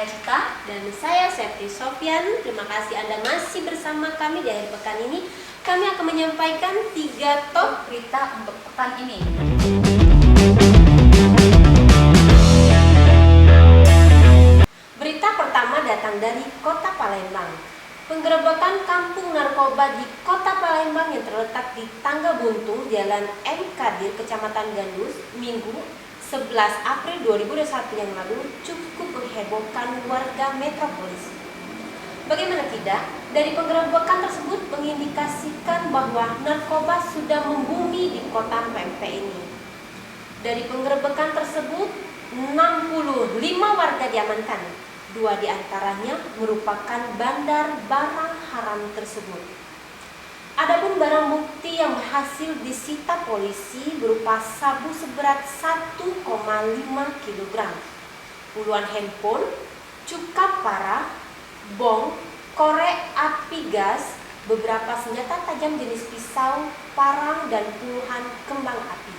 saya Cita. Dan saya Septi Sofyan. Terima kasih Anda masih bersama kami di akhir pekan ini. Kami akan menyampaikan 3 top Berita untuk pekan ini. Berita pertama datang dari Kota Palembang. Penggerebekan kampung narkoba di Kota Palembang yang terletak di Tangga Buntung, Jalan M. Kadir, Kecamatan Gandus, Minggu 11 April 2021 yang lalu cukup menghebohkan warga metropolis. Bagaimana tidak, dari penggerebekan tersebut mengindikasikan bahwa narkoba sudah membumi di kota Pempek ini. Dari penggerebekan tersebut, 65 warga diamankan. 2 diantaranya merupakan bandar barang haram tersebut. Adapun barang bukti yang berhasil disita polisi berupa sabu seberat 1,5 kg, puluhan handphone, cuka parah, bong, korek api gas, beberapa senjata tajam jenis pisau, parang, dan puluhan kembang api.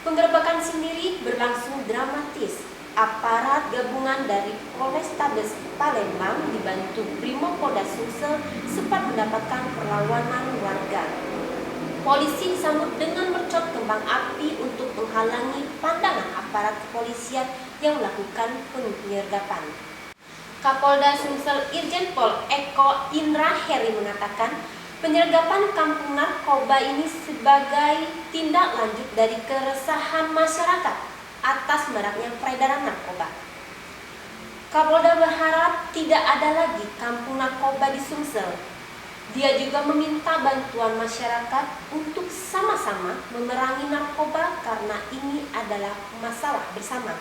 Penggerebekan sendiri berlangsung dramatis. Aparat gabungan dari Polrestabes Palembang dibantu Brimopolda Sumsel sempat mendapatkan perlawanan warga. Polisi disambut dengan mercot kembang api untuk menghalangi pandangan aparat kepolisian yang melakukan penyergapan. Kapolda Sumsel Irjen Pol Eko Indra Heri mengatakan penyergapan kampung narkoba ini sebagai tindak lanjut dari keresahan masyarakat atas maraknya peredaran narkoba. Kapolda berharap tidak ada lagi kampung narkoba di Sumsel. Dia juga meminta bantuan masyarakat untuk sama-sama memerangi narkoba karena ini adalah masalah bersama.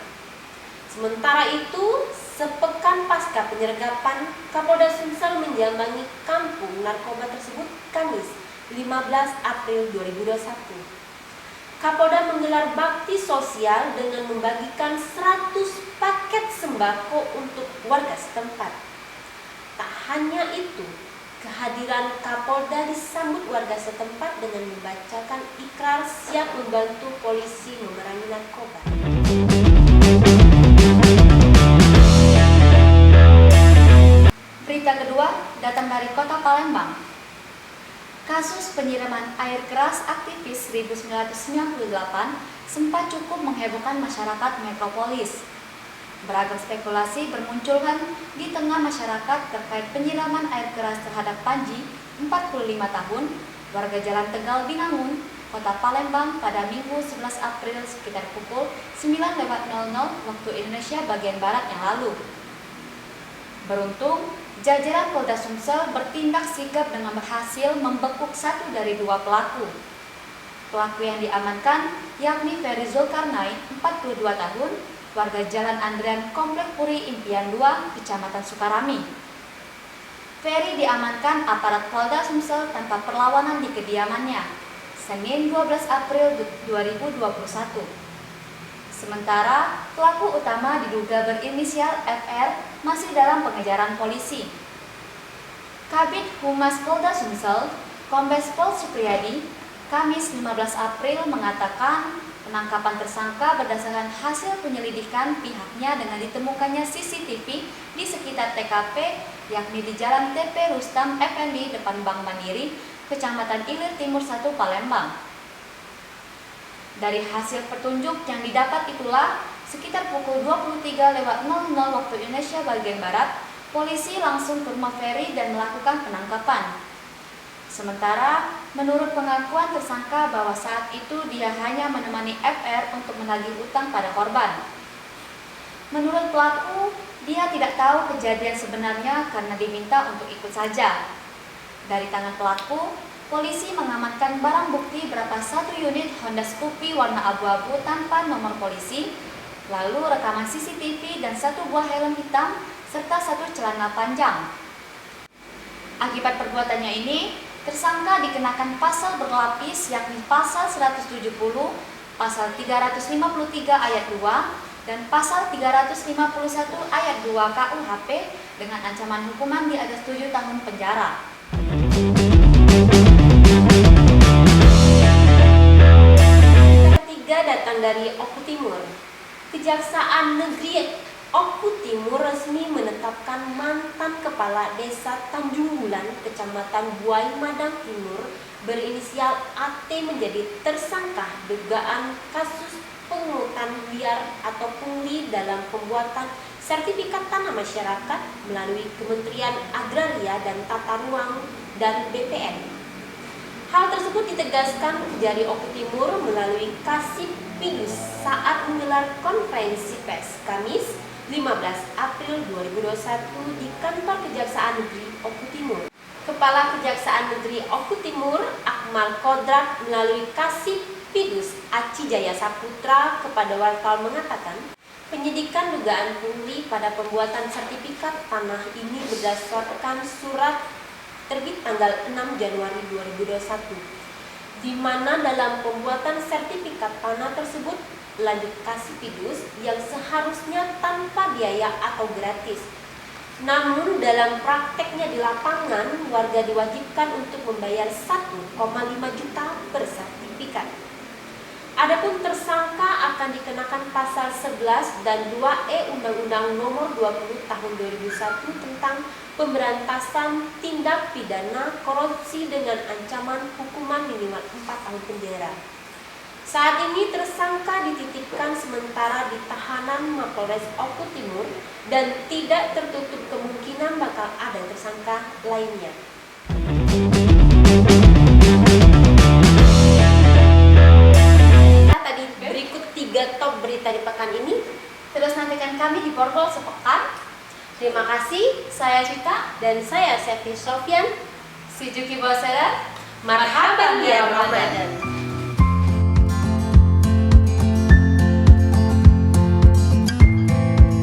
Sementara itu, sepekan pasca penyergapan, Kapolda Sumsel menjambangi kampung narkoba tersebut Kamis 15 April 2021. Kapolda menggelar bakti sosial dengan membagikan 100 paket sembako untuk warga setempat. Tak hanya itu, kehadiran Kapolda disambut warga setempat dengan membacakan ikrar siap membantu polisi memerangi narkoba. Berita kedua datang dari Kota Palembang. Kasus penyiraman air keras aktivis 1998 sempat cukup menghebohkan masyarakat metropolis. Beragam spekulasi bermunculan di tengah masyarakat terkait penyiraman air keras terhadap Panji, 45 tahun, warga Jalan Tegal Binangun, Kota Palembang pada Minggu 11 April sekitar pukul 9.00 waktu Indonesia bagian Barat yang lalu. Beruntung, jajaran Polda Sumsel bertindak sigap dengan berhasil membekuk 1 dari 2 pelaku. Pelaku yang diamankan yakni Ferry Zulkarnain, 42 tahun, warga Jalan Andrian Komplek Puri Impian 2, Kecamatan Sukarami. Ferry diamankan aparat Polda Sumsel tanpa perlawanan di kediamannya, Senin 12 April 2021. Sementara pelaku utama diduga berinisial FR masih dalam pengejaran polisi. Kabid Humas Polda Sumsel, Kombes Pol Supriyadi, Kamis 15 April mengatakan penangkapan tersangka berdasarkan hasil penyelidikan pihaknya dengan ditemukannya CCTV di sekitar TKP, yakni di Jalan TP Rustam Effendi depan Bank Mandiri, Kecamatan Ilir Timur 1, Palembang. Dari hasil petunjuk yang didapat itulah, sekitar pukul 23.00 waktu Indonesia bagian Barat, polisi langsung ke rumah Ferry dan melakukan penangkapan. Sementara, menurut pengakuan tersangka bahwa saat itu dia hanya menemani FR untuk menagih utang pada korban. Menurut pelaku, dia tidak tahu kejadian sebenarnya karena diminta untuk ikut saja. Dari tangan pelaku, polisi mengamankan barang bukti berupa 1 unit Honda Scoopy warna abu-abu tanpa nomor polisi, lalu rekaman CCTV dan 1 buah helm hitam, serta 1 celana panjang. Akibat perbuatannya ini, tersangka dikenakan pasal berlapis yakni pasal 170, pasal 353 ayat 2, dan pasal 351 ayat 2 KUHP dengan ancaman hukuman di atas 7 tahun penjara. Ketiga datang dari Oku Timur. Kejaksaan Negeri Oku Timur resmi menetapkan mantan Kepala Desa Tanjung Bulan, Kecamatan Buai Madang Timur, berinisial AT menjadi tersangka dugaan kasus pungutan liar atau pungli dalam pembuatan sertifikat tanah masyarakat melalui Kementerian Agraria dan Tata Ruang dan BPN. Hal tersebut ditegaskan Kejari Oku Timur melalui Kasipidus saat menggelar konferensi pers Kamis 15 April 2021 di kantor Kejaksaan Negeri Oku Timur. Kepala Kejaksaan Negeri Oku Timur, Akmal Kodrat, melalui Kasipidus Aci Jaya Saputra kepada wartawan mengatakan, penyidikan dugaan pungli pada pembuatan sertifikat tanah ini berdasarkan surat terbit tanggal 6 Januari 2021, di mana dalam pembuatan sertifikat tanah tersebut, lanjut Kasipidus, yang seharusnya tanpa biaya atau gratis. Namun dalam prakteknya di lapangan, warga diwajibkan untuk membayar 1,5 juta per sertifikat. Adapun tersangka akan dikenakan pasal 11 dan 2E Undang-Undang Nomor 20 Tahun 2001 tentang pemberantasan tindak pidana korupsi dengan ancaman hukuman minimal 4 tahun penjara. Saat ini tersangka dititipkan sementara di tahanan Mapolres Oku Timur dan tidak tertutup kemungkinan bakal ada tersangka lainnya. Tadi berikut 3 top berita di pekan ini. Terus nantikan kami di Porgol Sepekan. Terima kasih. Saya Cita Dan saya Sefi Sofyan. Suzuki Bosera. Marhaban ya Ramadan.